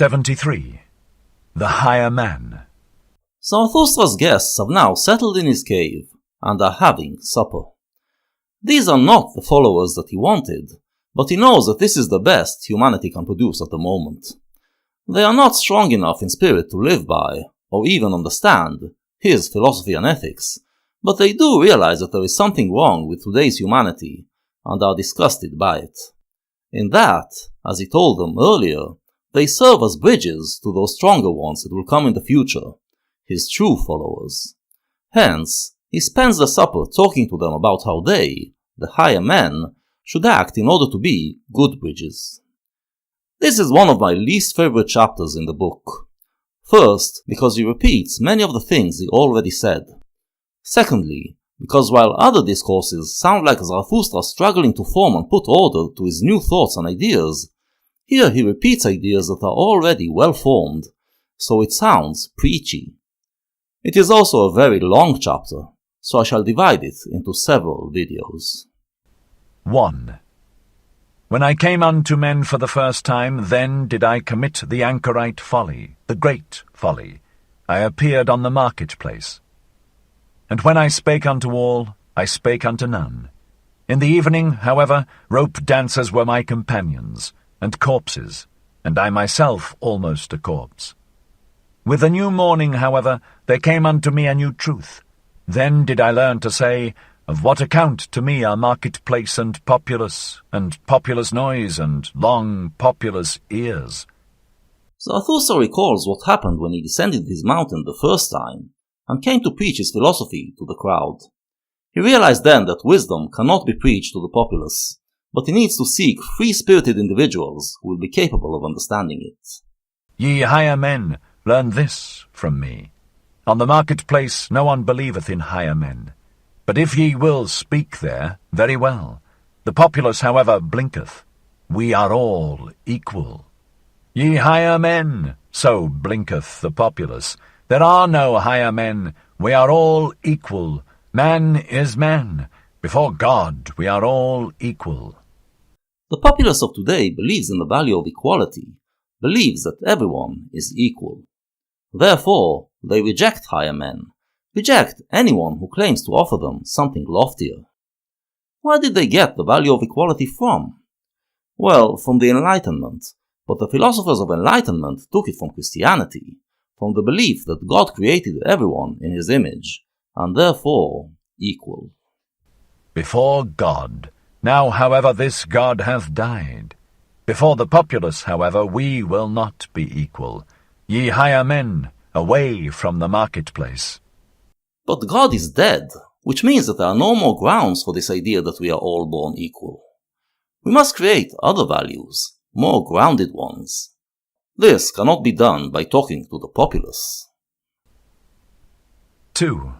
73. The Higher Man. Zarathustra's guests have now settled in his cave and are having supper. These are not the followers that he wanted, but he knows that this is the best humanity can produce at the moment. They are not strong enough in spirit to live by, or even understand, his philosophy and ethics, but they do realize that there is something wrong with today's humanity, and are disgusted by it. In that, as he told them earlier, they serve as bridges to those stronger ones that will come in the future, his true followers. Hence, he spends the supper talking to them about how they, the higher men, should act in order to be good bridges. This is one of my least favorite chapters in the book. First, because he repeats many of the things he already said. Secondly, because while other discourses sound like Zarathustra struggling to form and put order to his new thoughts and ideas, here he repeats ideas that are already well formed, so it sounds preachy. It is also a very long chapter, so I shall divide it into several videos. 1. When I came unto men for the first time, then did I commit the anchorite folly, the great folly. I appeared on the marketplace. And when I spake unto all, I spake unto none. In the evening, however, rope dancers were my companions, and corpses, and I myself almost a corpse. With the new morning, however, there came unto me a new truth. Then did I learn to say, of what account to me are marketplace and populace noise, and long populous ears? Zarathustra recalls what happened when he descended his mountain the first time, and came to preach his philosophy to the crowd. He realized then that wisdom cannot be preached to the populace, but he needs to seek free-spirited individuals who will be capable of understanding it. Ye higher men, learn this from me. On the marketplace no one believeth in higher men. But if ye will speak there, very well. The populace, however, blinketh. We are all equal. Ye higher men, so blinketh the populace. There are no higher men. We are all equal. Man is man. Before God we are all equal. The populace of today believes in the value of equality, believes that everyone is equal. Therefore, they reject higher men, reject anyone who claims to offer them something loftier. Where did they get the value of equality from? Well, from the Enlightenment, but the philosophers of Enlightenment took it from Christianity, from the belief that God created everyone in his image, and therefore equal. Before God. Now, however, this God hath died. Before the populace, however, we will not be equal. Ye higher men, away from the marketplace. But God is dead, which means that there are no more grounds for this idea that we are all born equal. We must create other values, more grounded ones. This cannot be done by talking to the populace. 2.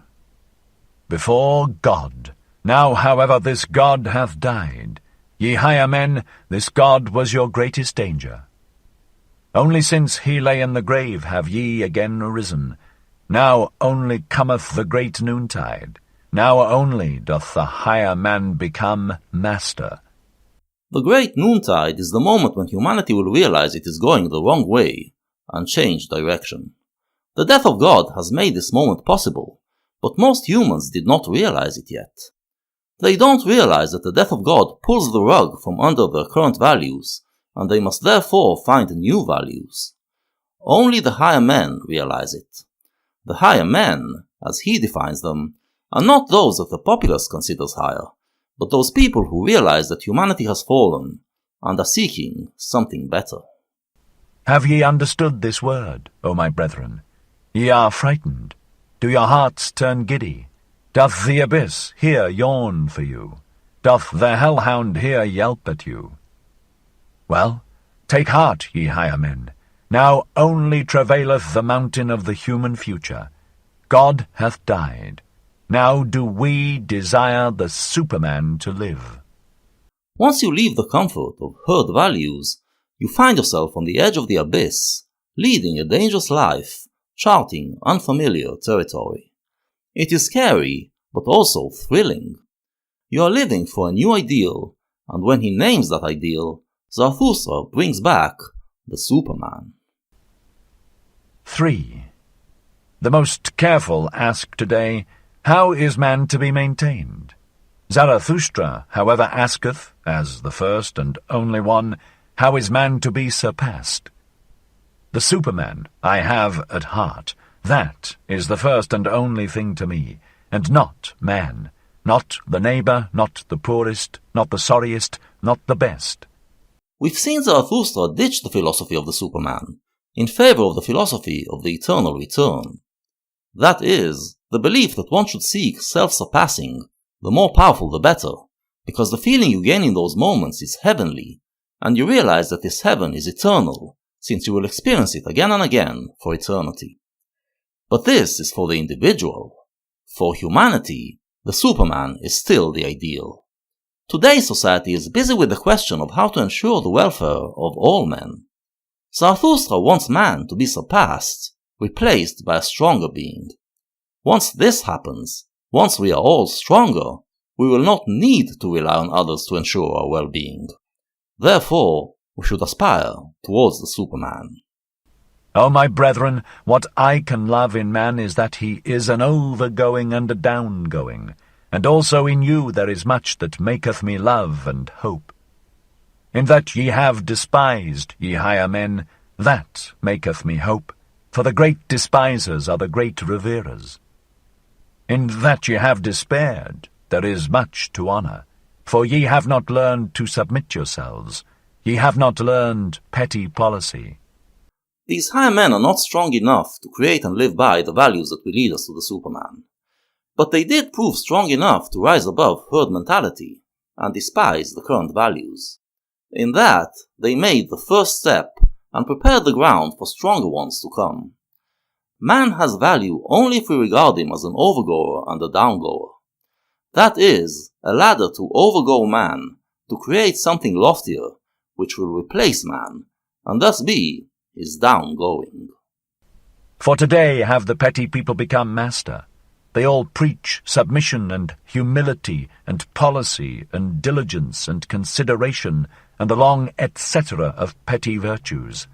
Before God. Now, however, this God hath died. Ye higher men, this God was your greatest danger. Only since he lay in the grave have ye again arisen. Now only cometh the great noontide. Now only doth the higher man become master. The great noontide is the moment when humanity will realize it is going the wrong way and change direction. The death of God has made this moment possible, but most humans did not realize it yet. They don't realize that the death of God pulls the rug from under their current values, and they must therefore find new values. Only the higher men realize it. The higher men, as he defines them, are not those that the populace considers higher, but those people who realize that humanity has fallen, and are seeking something better. Have ye understood this word, O my brethren? Ye are frightened. Do your hearts turn giddy? Doth the abyss here yawn for you? Doth the hellhound here yelp at you? Well, take heart, ye higher men. Now only travaileth the mountain of the human future. God hath died. Now do we desire the Superman to live. Once you leave the comfort of herd values, you find yourself on the edge of the abyss, leading a dangerous life, charting unfamiliar territory. It is scary, but also thrilling. You are living for a new ideal, and when he names that ideal, Zarathustra brings back the Superman. 3. The most careful ask today, how is man to be maintained? Zarathustra, however, asketh, as the first and only one, how is man to be surpassed? The Superman I have at heart, that is the first and only thing to me, and not man, not the neighbour, not the poorest, not the sorriest, not the best. We've seen Zarathustra ditch the philosophy of the Superman in favor of the philosophy of the eternal return. That is, the belief that one should seek self-surpassing, the more powerful the better, because the feeling you gain in those moments is heavenly, and you realize that this heaven is eternal, since you will experience it again and again for eternity. But this is for the individual. For humanity, the Superman is still the ideal. Today's society is busy with the question of how to ensure the welfare of all men. Zarathustra wants man to be surpassed, replaced by a stronger being. Once this happens, once we are all stronger, we will not need to rely on others to ensure our well-being. Therefore, we should aspire towards the Superman. O my brethren, what I can love in man is that he is an overgoing and a downgoing, and also in you there is much that maketh me love and hope. In that ye have despised, ye higher men, that maketh me hope, for the great despisers are the great reverers. In that ye have despaired, there is much to honour, for ye have not learned to submit yourselves, ye have not learned petty policy. These higher men are not strong enough to create and live by the values that will lead us to the Superman. But they did prove strong enough to rise above herd mentality and despise the current values. In that, they made the first step and prepared the ground for stronger ones to come. Man has value only if we regard him as an overgoer and a downgoer. That is, a ladder to overgo man, to create something loftier, which will replace man, and thus be his downgoing. For today have the petty people become master. They all preach submission and humility and policy and diligence and consideration and the long etc. of petty virtues.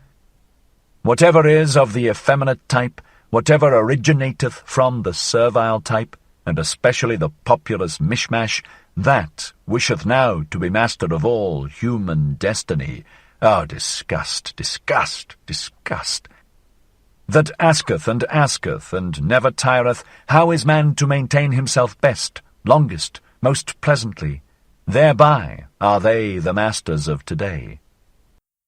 Whatever is of the effeminate type, whatever originateth from the servile type, and especially the populous mishmash, that wisheth now to be master of all human destiny. Oh, disgust, disgust, disgust! That asketh and never tireth, how is man to maintain himself best, longest, most pleasantly? Thereby are they the masters of today.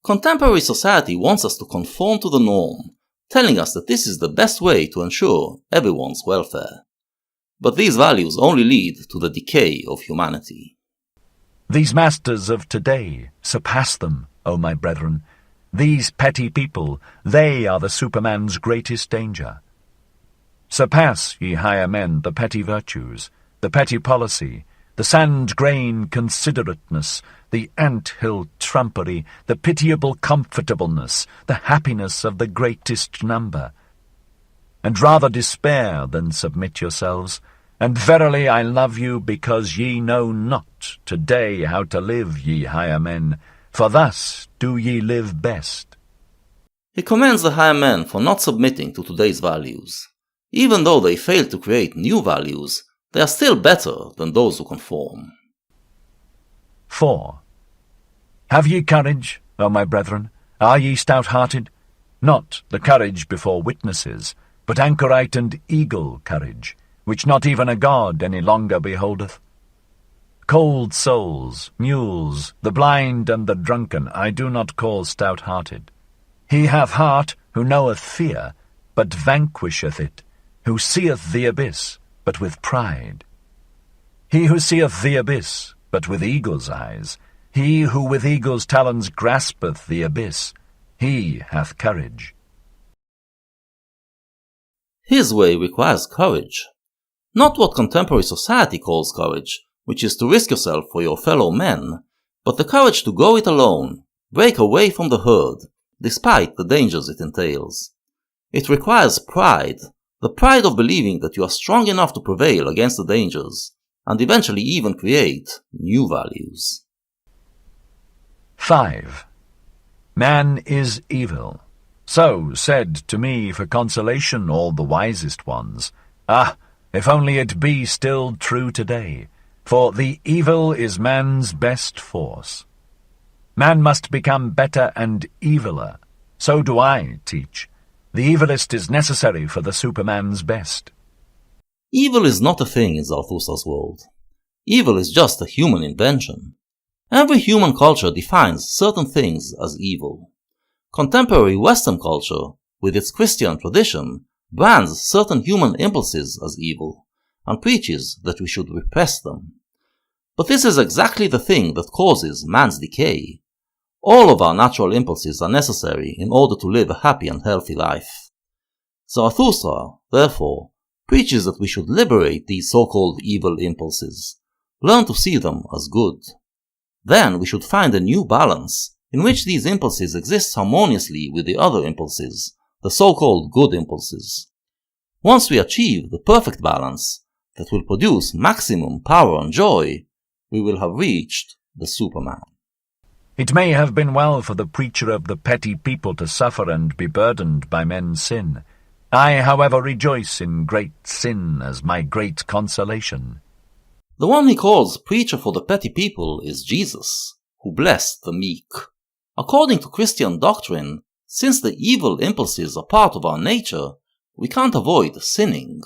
Contemporary society wants us to conform to the norm, telling us that this is the best way to ensure everyone's welfare. But these values only lead to the decay of humanity. These masters of today surpass them, O my brethren. These petty people, they are the Superman's greatest danger. Surpass, ye higher men, the petty virtues, the petty policy, the sand-grain considerateness, the ant-hill trumpery, the pitiable comfortableness, the happiness of the greatest number. And rather despair than submit yourselves. And verily I love you, because ye know not today how to live, ye higher men, for thus do ye live best. He commends the higher men for not submitting to today's values. Even though they fail to create new values, they are still better than those who conform. 4. Have ye courage, O my brethren? Are ye stout-hearted? Not the courage before witnesses, but anchorite and eagle courage, which not even a god any longer beholdeth. Cold souls, mules, the blind and the drunken, I do not call stout-hearted. He hath heart who knoweth fear, but vanquisheth it, who seeth the abyss, but with pride. He who seeth the abyss, but with eagle's eyes, he who with eagle's talons graspeth the abyss, he hath courage. His way requires courage. Not what contemporary society calls courage, which is to risk yourself for your fellow men, but the courage to go it alone, break away from the herd, despite the dangers it entails. It requires pride, the pride of believing that you are strong enough to prevail against the dangers, and eventually even create new values. 5. Man is evil. So said to me for consolation all the wisest ones. Ah, if only it be still true today, for the evil is man's best force. Man must become better and eviler. So do I teach. The evilest is necessary for the Superman's best. Evil is not a thing in Zarathustra's world. Evil is just a human invention. Every human culture defines certain things as evil. Contemporary Western culture, with its Christian tradition, brands certain human impulses as evil, and preaches that we should repress them. But this is exactly the thing that causes man's decay. All of our natural impulses are necessary in order to live a happy and healthy life. Zarathustra, therefore, preaches that we should liberate these so-called evil impulses, learn to see them as good. Then we should find a new balance, in which these impulses exist harmoniously with the other impulses, the so-called good impulses. Once we achieve the perfect balance that will produce maximum power and joy, we will have reached the Superman. It may have been well for the preacher of the petty people to suffer and be burdened by men's sin. I, however, rejoice in great sin as my great consolation. The one he calls preacher for the petty people is Jesus, who blessed the meek. According to Christian doctrine, since the evil impulses are part of our nature, we can't avoid sinning.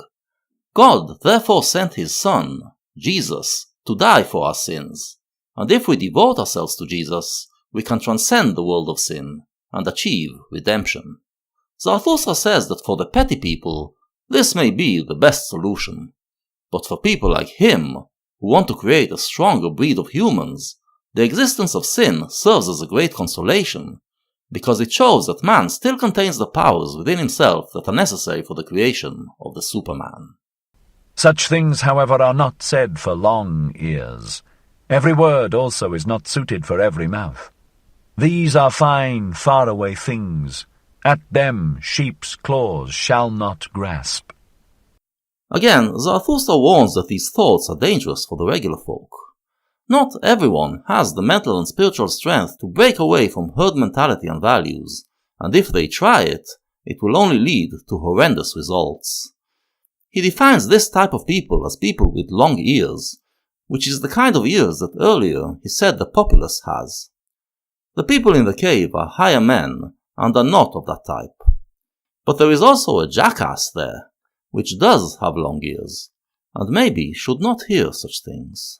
God therefore sent his Son, Jesus, to die for our sins, and if we devote ourselves to Jesus, we can transcend the world of sin and achieve redemption. Zarathustra says that for the petty people, this may be the best solution. But for people like him, who want to create a stronger breed of humans, the existence of sin serves as a great consolation, because it shows that man still contains the powers within himself that are necessary for the creation of the Superman. Such things, however, are not said for long ears. Every word also is not suited for every mouth. These are fine, far-away things. At them sheep's claws shall not grasp. Again, Zarathustra warns that these thoughts are dangerous for the regular folk. Not everyone has the mental and spiritual strength to break away from herd mentality and values, and if they try it, it will only lead to horrendous results. He defines this type of people as people with long ears, which is the kind of ears that earlier he said the populace has. The people in the cave are higher men and are not of that type. But there is also a jackass there, which does have long ears, and maybe should not hear such things.